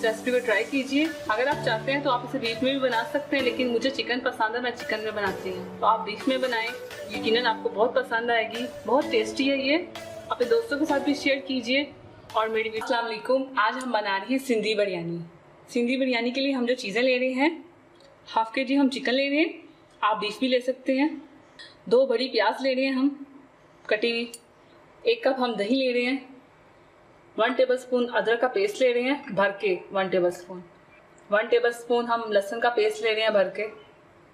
Recipe को try कीजिए। अगर आप चाहते हैं तो आप इसे बीफ में भी बना सकते हैं, लेकिन मुझे चिकन पसंद है, मैं चिकन में बनाती हूँ। तो आप बीफ में बनाएं, यकीनन आपको बहुत पसंद आएगी। बहुत टेस्टी है ये, अपने दोस्तों के साथ भी शेयर कीजिए। और मेरी अस्सलाम वालेकुम। आज हम बना रहे हैं सिंधी बिरयानी। सिंधी बिरयानी के लिए हम जो चीज़ें ले रहे हैं, हाफ के जी हम चिकन ले रहे हैं, आप बीफ भी ले सकते हैं। 2 बड़ी प्याज ले रहे हैं हम कटी हुई। 1 कप हम दही ले रहे हैं। 1 टेबलस्पून अदरक का पेस्ट ले रहे हैं भर के, 1 टेबलस्पून। 1 टेबलस्पून हम लहसुन का पेस्ट ले रहे हैं भर के।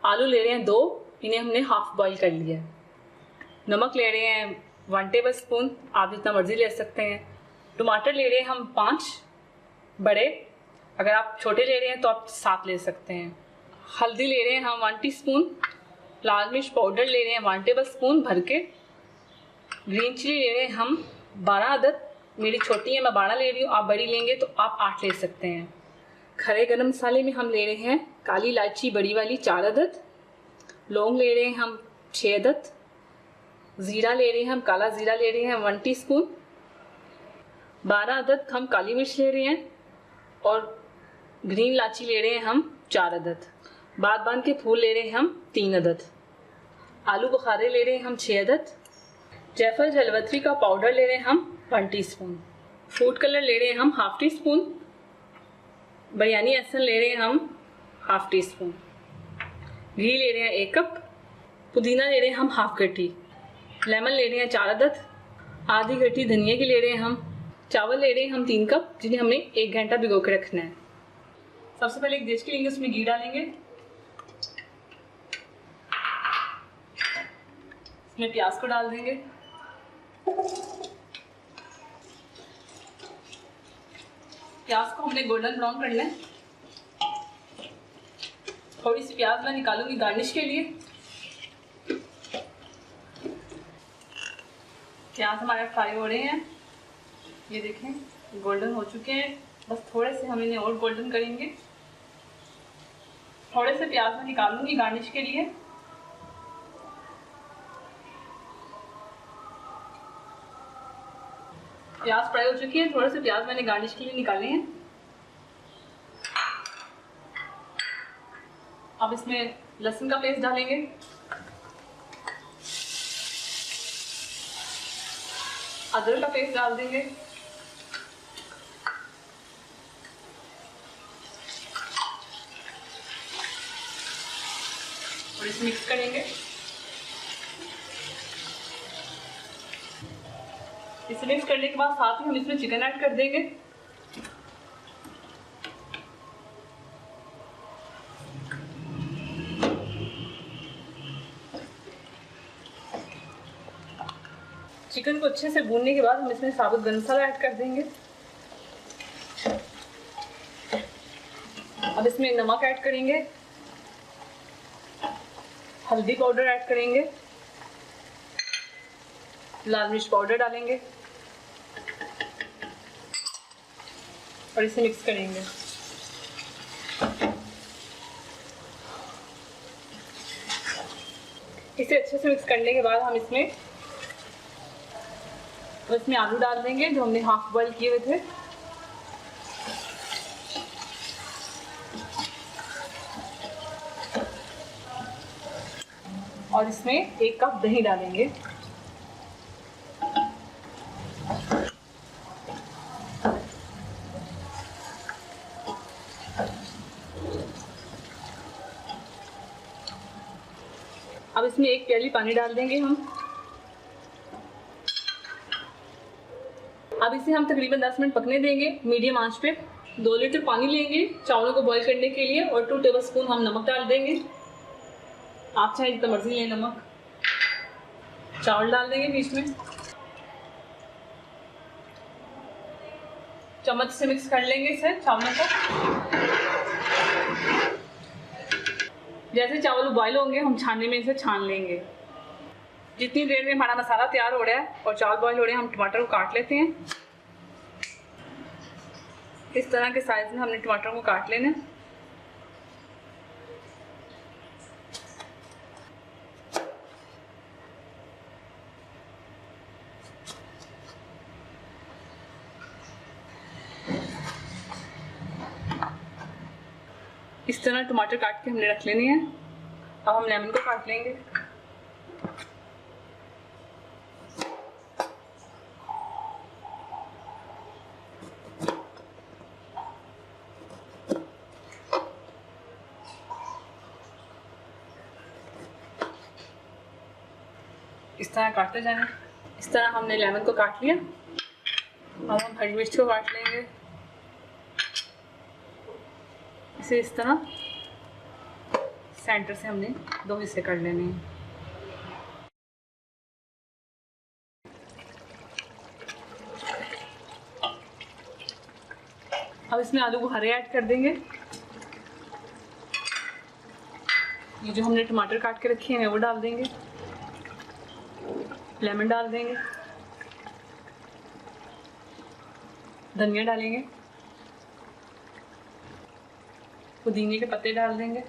आलू ले रहे हैं 2, इन्हें हमने हाफ बॉईल कर लिया। नमक ले रहे हैं 1 टेबलस्पून, आप जितना मर्जी ले सकते हैं। टमाटर ले रहे हैं हम 5 बड़े, अगर आप छोटे ले रहे हैं तो आप 7 ले सकते हैं। हल्दी ले रहे हैं हम 1 टीस्पून। लाल मिर्च पाउडर ले रहे हैं 1 टेबलस्पून भर के। ग्रीन चिली ले रहे हैं हम 12 अदद, मेरी छोटी है मैं 12 ले रही हूँ, आप बड़ी लेंगे तो आप 8 ले सकते हैं। खड़े गरम मसाले में हम ले रहे हैं काली इलायची बड़ी वाली 4 अदद। लौंग ले रहे हैं हम 6 अदद। ज़ीरा ले रहे हैं हम, काला ज़ीरा ले रहे हैं 1 टीस्पून। 12 अदद हम काली मिर्च ले रहे हैं। और ग्रीन इलायची ले रहे हैं हम 4 अदद। बादाम के फूल ले रहे हैं हम 3 अदद। आलू बुखारे ले रहे हैं हम 6 अदद। जायफल जलवत्री का पाउडर ले रहे हैं हम 1 टीस्पून। फूड कलर ले रहे हैं हम half tea spoon. Biryani essence ले रहे हैं हम हाफ टी स्पून। घी ले रहे हैं 1 कप। पुदीना ले रहे हैं हम हाफ गड्डी। लेमन ले रहे हैं 4 अदद। आधी गड्डी धनिया की ले रहे हैं हम। चावल ले रहे हैं हम 3 कप, जिन्हें हमने 1 घंटा भिगो के रखना है। सबसे पहले एक देचकी लेंगे, उसमें घी डालेंगे। इसमें प्याज को डाल देंगे। प्याज को हमने गोल्डन ब्राउन करना है। थोड़ी सी प्याज मैं निकालूंगी गार्निश के लिए। प्याज हमारे फ्राई हो रहे हैं, ये देखें गोल्डन हो चुके हैं। बस थोड़े से हम इन्हें और गोल्डन करेंगे। थोड़े से प्याज मैं निकालूंगी गार्निश के लिए। प्याज फ्राई हो चुकी है, थोड़े से प्याज मैंने गार्निश के लिए निकाले हैं। अब इसमें लहसुन का पेस्ट डालेंगे। अदरक का पेस्ट डाल देंगे। और इसे मिक्स करेंगे। इसे मिक्स करने के बाद साथ ही हम इसमें चिकन ऐड कर देंगे। चिकन को अच्छे से भूनने के बाद हम इसमें साबुत गरम मसाला ऐड कर देंगे। अब इसमें नमक ऐड करेंगे, हल्दी पाउडर ऐड करेंगे, लाल मिर्च पाउडर डालेंगे और इसे मिक्स करेंगे। इसे अच्छे से मिक्स करने के बाद हम इसमें आलू डाल देंगे जो हमने हाफ बॉईल किए हुए थे। और इसमें 1 कप दही डालेंगे। अब इसमें 1 प्याली पानी डाल देंगे हम। अब इसे हम तकरीबन 10 मिनट पकने देंगे मीडियम आंच पे। 2 लीटर पानी लेंगे चावलों को बॉईल करने के लिए और 2 टेबलस्पून हम नमक डाल देंगे। आप चाहे जितना मर्जी लें नमक। चावल डाल देंगे बीच में। चम्मच से मिक्स कर लेंगे इसे चावलों को। जैसे चावल बॉईल होंगे हम छानने में इसे छान लेंगे। जितनी देर में हमारा मसाला तैयार हो रहा है और चावल बॉईल हो रहे हैं, हम टमाटर को काट लेते हैं। इस तरह के साइज में हमने टमाटर को काट लेना है। इस तरह टमाटर काट के हमने रख लेने हैं। अब हम लेमन को काट लेंगे। इस तरह काटते जाना। इस तरह हमने लेमन को काट लिया। अब हम हरी मिर्च को काट लेंगे। इसे इस तरह सेंटर से हमने 2 हिस्से कर लेने हैं। अब इसमें आलू बुखारे ऐड कर देंगे। ये जो हमने टमाटर काट के रखे हैं वो डाल देंगे। लेमन डाल देंगे। धनिया डालेंगे। पुदीने के पत्ते डाल देंगे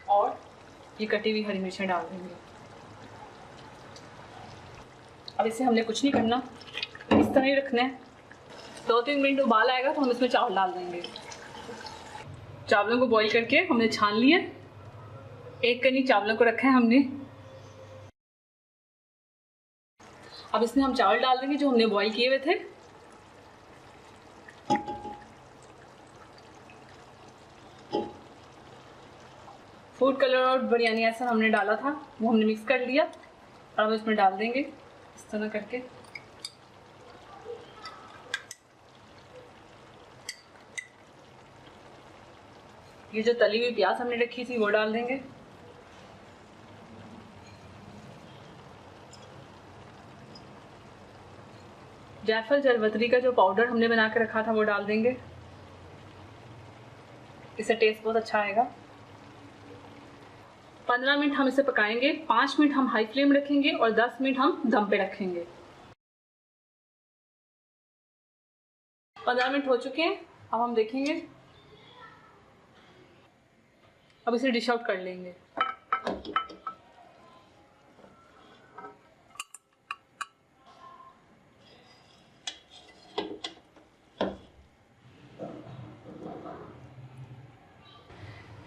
और ये कटी हुई हरी मिर्चें डाल देंगे। अब इसे हमने कुछ नहीं करना, इस तरह ही रखना है। 2-3 मिनट उबाल आएगा तो हम इसमें चावल डाल देंगे। चावलों को बॉईल करके हमने छान लिया। 1 कनी चावलों को रखा है हमने। अब इसमें हम चावल डाल देंगे जो हमने बॉईल किए हुए थे। फूड कलर और बिरयानी एसेंस हमने डाला था, वो हमने मिक्स कर लिया और अब इसमें डाल देंगे इस तरह करके। ये जो तली हुई प्याज हमने रखी थी वो डाल देंगे। जायफल जलवतरी का जो पाउडर हमने बना के रखा था वो डाल देंगे। इससे टेस्ट बहुत अच्छा आएगा। 15 मिनट हम इसे पकाएंगे। 5 मिनट हम हाई फ्लेम रखेंगे और 10 मिनट हम दम पे रखेंगे। 15 मिनट हो चुके हैं। अब हम देखेंगे। अब इसे डिश आउट कर लेंगे।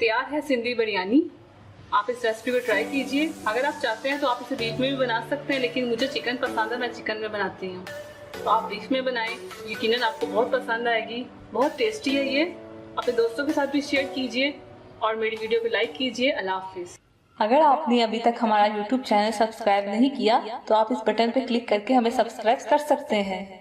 तैयार है सिंधी बिरयानी। आप इस रेसिपी को ट्राई कीजिए। अगर आप चाहते हैं तो आप इसे बीफ में भी बना सकते हैं, लेकिन मुझे चिकन पसंद है, मैं चिकन में बनाती हूँ। तो आप बीफ में बनाएं, यकीनन आपको बहुत पसंद आएगी। बहुत टेस्टी है ये। अपने दोस्तों के साथ भी शेयर कीजिए और मेरी वीडियो को लाइक कीजिए। अल्लाह हाफिज़। अगर आपने अभी तक हमारा YouTube चैनल सब्सक्राइब नहीं किया तो आप इस बटन पर क्लिक करके हमें सब्सक्राइब कर सकते हैं।